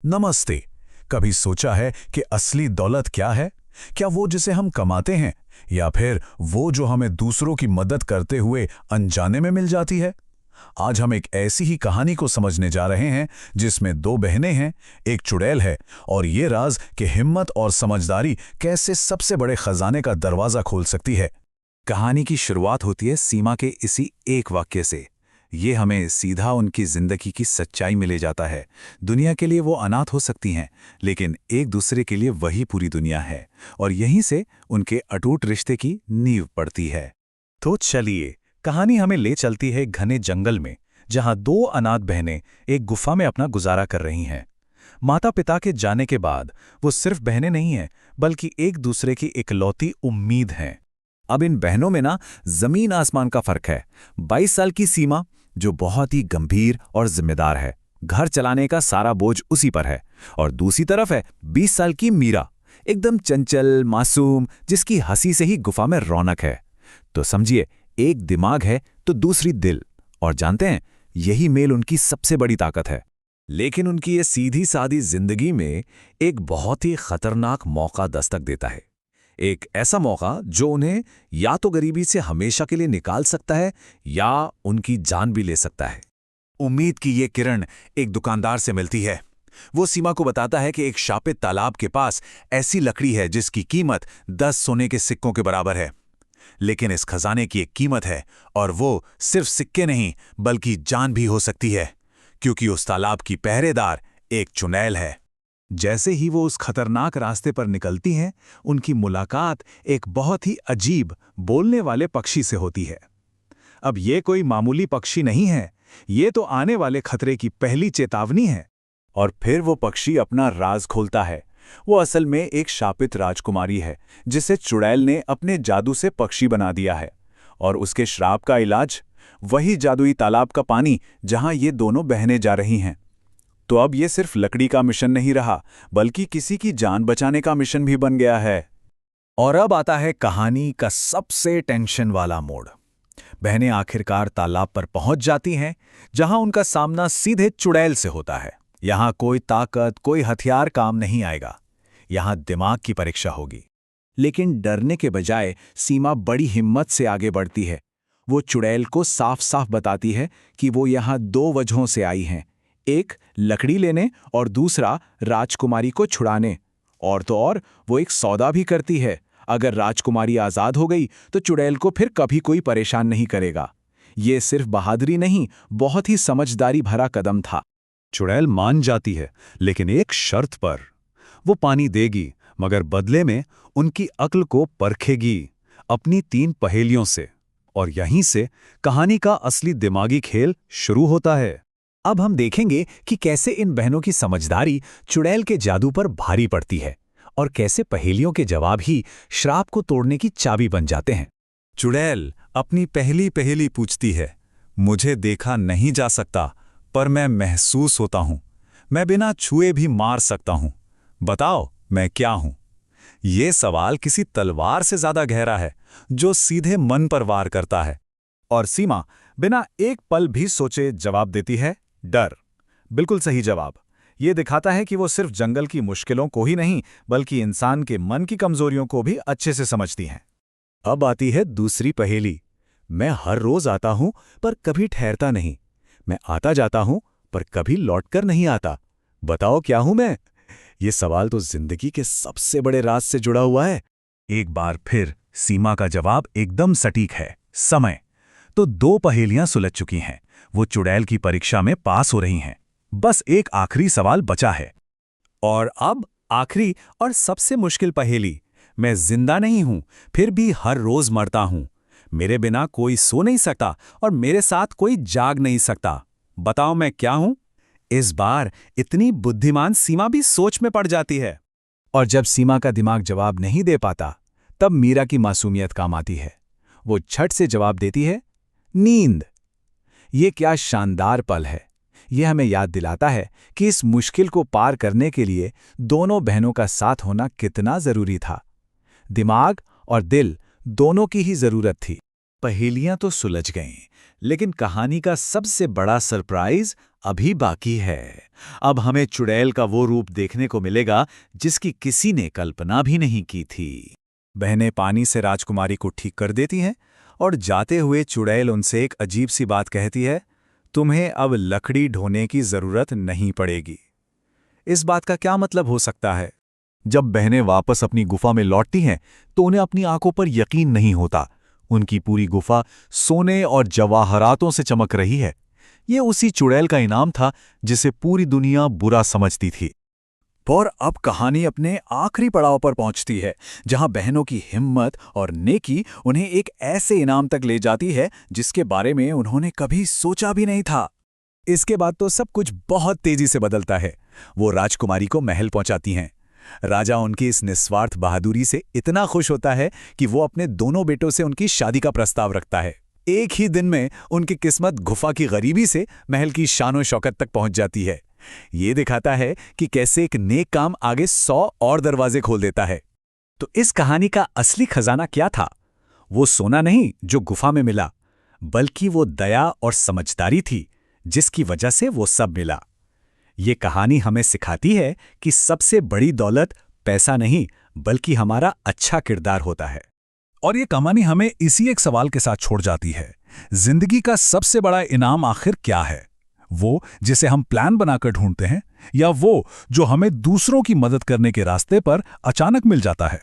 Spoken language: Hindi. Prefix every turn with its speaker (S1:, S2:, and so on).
S1: नमस्ते। कभी सोचा है कि असली दौलत क्या है? क्या वो जिसे हम कमाते हैं, या फिर वो जो हमें दूसरों की मदद करते हुए अनजाने में मिल जाती है? आज हम एक ऐसी ही कहानी को समझने जा रहे हैं जिसमें दो बहनें हैं, एक चुड़ैल है, और ये राज कि हिम्मत और समझदारी कैसे सबसे बड़े खजाने का दरवाजा खोल सकती है।
S2: कहानी की शुरुआत होती है सीमा के इसी एक वाक्य से। ये हमें सीधा उनकी जिंदगी की सच्चाई में ले जाता है। दुनिया के लिए वो अनाथ हो सकती हैं, लेकिन एक दूसरे के लिए वही पूरी दुनिया है, और यहीं से उनके अटूट रिश्ते की नींव पड़ती है।
S3: तो चलिए, कहानी हमें ले चलती है घने जंगल में, जहां दो अनाथ बहनें एक गुफा में अपना गुजारा कर रही हैं। माता पिता के जाने के बाद वो सिर्फ बहनें नहीं हैं, बल्कि एक दूसरे की इकलौती उम्मीद हैं। अब इन बहनों में ना जमीन आसमान का फर्क है। 22 साल की सीमा, जो बहुत ही गंभीर और जिम्मेदार है, घर चलाने का सारा बोझ उसी पर है। और दूसरी तरफ है 20 साल की मीरा, एकदम चंचल मासूम, जिसकी हंसी से ही गुफा में रौनक है। तो समझिए, एक दिमाग है तो दूसरी दिल। और जानते हैं, यही मेल उनकी सबसे बड़ी ताकत है। लेकिन उनकी ये सीधी सादी जिंदगी में एक बहुत ही खतरनाक मौका दस्तक देता है। एक ऐसा मौका जो उन्हें या तो गरीबी से हमेशा के लिए निकाल सकता है, या उनकी जान भी ले सकता है।
S2: उम्मीद की ये किरण एक दुकानदार से मिलती है। वो सीमा को बताता है कि एक शापित तालाब के पास ऐसी लकड़ी है जिसकी कीमत 10 सोने के सिक्कों के बराबर है। लेकिन इस खजाने की एक कीमत है, और वो सिर्फ सिक्के नहीं बल्कि जान भी हो सकती है, क्योंकि उस तालाब की पहरेदार एक चुड़ैल है। जैसे ही वो उस खतरनाक रास्ते पर निकलती हैं, उनकी मुलाकात एक बहुत ही अजीब बोलने वाले पक्षी से होती है। अब ये कोई मामूली पक्षी नहीं है, ये तो आने वाले खतरे की पहली चेतावनी है। और फिर वो पक्षी अपना राज खोलता है। वो असल में एक शापित राजकुमारी है, जिसे चुड़ैल ने अपने जादू से पक्षी बना दिया है। और उसके श्राप का इलाज वही जादुई तालाब का पानी, जहां ये दोनों बहनें जा रही हैं। तो अब ये सिर्फ लकड़ी का मिशन नहीं रहा, बल्कि किसी की जान बचाने का मिशन भी बन गया है।
S3: और अब आता है कहानी का सबसे टेंशन वाला मोड़। बहनें आखिरकार तालाब पर पहुंच जाती हैं, जहां उनका सामना सीधे चुड़ैल से होता है। यहां कोई ताकत, कोई हथियार काम नहीं आएगा। यहां दिमाग की परीक्षा होगी। लेकिन डरने के बजाय सीमा बड़ी हिम्मत से आगे बढ़ती है। वो चुड़ैल को साफ साफ बताती है कि वो यहां दो वजहों से आई हैं, एक लकड़ी लेने और दूसरा राजकुमारी को छुड़ाने। और तो और, वो एक सौदा भी करती है। अगर राजकुमारी आजाद हो गई तो चुड़ैल को फिर कभी कोई परेशान नहीं करेगा। ये सिर्फ बहादुरी नहीं, बहुत ही समझदारी भरा कदम था।
S2: चुड़ैल मान जाती है, लेकिन एक शर्त पर। वो पानी देगी, मगर बदले में उनकी अक्ल को परखेगी, अपनी 3 पहेलियों से। और यहीं से कहानी का असली दिमागी खेल शुरू होता है।
S3: अब हम देखेंगे कि कैसे इन बहनों की समझदारी चुड़ैल के जादू पर भारी पड़ती है, और कैसे पहेलियों के जवाब ही श्राप को तोड़ने की चाबी बन जाते हैं।
S2: चुड़ैल अपनी पहली पहेली पूछती है। मुझे देखा नहीं जा सकता, पर मैं महसूस होता हूं। मैं बिना छुए भी मार सकता हूं। बताओ, मैं क्या हूं? ये सवाल किसी तलवार से ज्यादा गहरा है, जो सीधे मन पर वार करता है।
S3: और सीमा बिना एक पल भी सोचे जवाब देती है, डर। बिल्कुल सही जवाब। ये दिखाता है कि वो सिर्फ जंगल की मुश्किलों को ही नहीं, बल्कि इंसान के मन की कमजोरियों को भी अच्छे से समझती हैं। अब आती है दूसरी पहेली। मैं हर रोज आता हूं, पर कभी ठहरता नहीं। मैं आता जाता हूं, पर कभी लौटकर नहीं आता। बताओ, क्या हूं मैं? ये सवाल तो जिंदगी के सबसे बड़े राज से जुड़ा हुआ है।
S2: एक बार फिर सीमा का जवाब एकदम सटीक है, समय। तो 2 पहेलियां सुलझ चुकी हैं। वो चुड़ैल की परीक्षा में पास हो रही हैं। बस एक आखिरी सवाल बचा है।
S3: और अब आखिरी और सबसे मुश्किल पहेली। मैं जिंदा नहीं हूं, फिर भी हर रोज मरता हूं। मेरे बिना कोई सो नहीं सकता, और मेरे साथ कोई जाग नहीं सकता। बताओ, मैं क्या हूं? इस बार इतनी बुद्धिमान सीमा भी सोच में पड़ जाती है। और जब सीमा का दिमाग जवाब नहीं दे पाता, तब मीरा की मासूमियत काम आती है। वो झट से जवाब देती है, नींद। ये क्या शानदार पल है! ये हमें याद दिलाता है कि इस मुश्किल को पार करने के लिए दोनों बहनों का साथ होना कितना जरूरी था। दिमाग और दिल दोनों की ही जरूरत थी। पहेलियां तो सुलझ गईं, लेकिन कहानी का सबसे बड़ा सरप्राइज अभी बाकी है। अब हमें चुड़ैल का वो रूप देखने को मिलेगा जिसकी किसी ने कल्पना भी नहीं की थी।
S2: बहनें पानी से राजकुमारी को ठीक कर देती हैं और जाते हुए चुड़ैल उनसे एक अजीब सी बात कहती है, तुम्हें अब लकड़ी ढोने की जरूरत नहीं पड़ेगी। इस बात का क्या मतलब हो सकता है? जब बहनें वापस अपनी गुफा में लौटती हैं तो उन्हें अपनी आंखों पर यकीन नहीं होता। उनकी पूरी गुफा सोने और जवाहरातों से चमक रही है। ये उसी चुड़ैल का इनाम था जिसे पूरी दुनिया बुरा समझती थी। और अब कहानी अपने आखिरी पड़ाव पर पहुंचती है, जहां बहनों की हिम्मत और नेकी उन्हें एक ऐसे इनाम तक ले जाती है जिसके बारे में उन्होंने कभी सोचा भी नहीं था। इसके बाद तो सब कुछ बहुत तेजी से बदलता है। वो राजकुमारी को महल पहुंचाती हैं। राजा उनकी इस निस्वार्थ बहादुरी से इतना खुश होता है कि वो अपने दोनों बेटों से उनकी शादी का प्रस्ताव रखता है। एक ही दिन में उनकी किस्मत गुफा की गरीबी से महल की शानो शौकत तक पहुंच जाती है। ये दिखाता है कि कैसे एक नेक काम आगे 100 और दरवाजे खोल देता है। तो इस कहानी का असली खजाना क्या था? वो सोना नहीं जो गुफा में मिला, बल्कि वो दया और समझदारी थी जिसकी वजह से वो सब मिला। ये कहानी हमें सिखाती है कि सबसे बड़ी दौलत पैसा नहीं, बल्कि हमारा अच्छा किरदार होता है।
S1: और ये कहानी हमें इसी एक सवाल के साथ छोड़ जाती है, जिंदगी का सबसे बड़ा इनाम आखिर क्या है? वो जिसे हम प्लान बनाकर ढूंढते हैं, या वो जो हमें दूसरों की मदद करने के रास्ते पर अचानक मिल जाता है?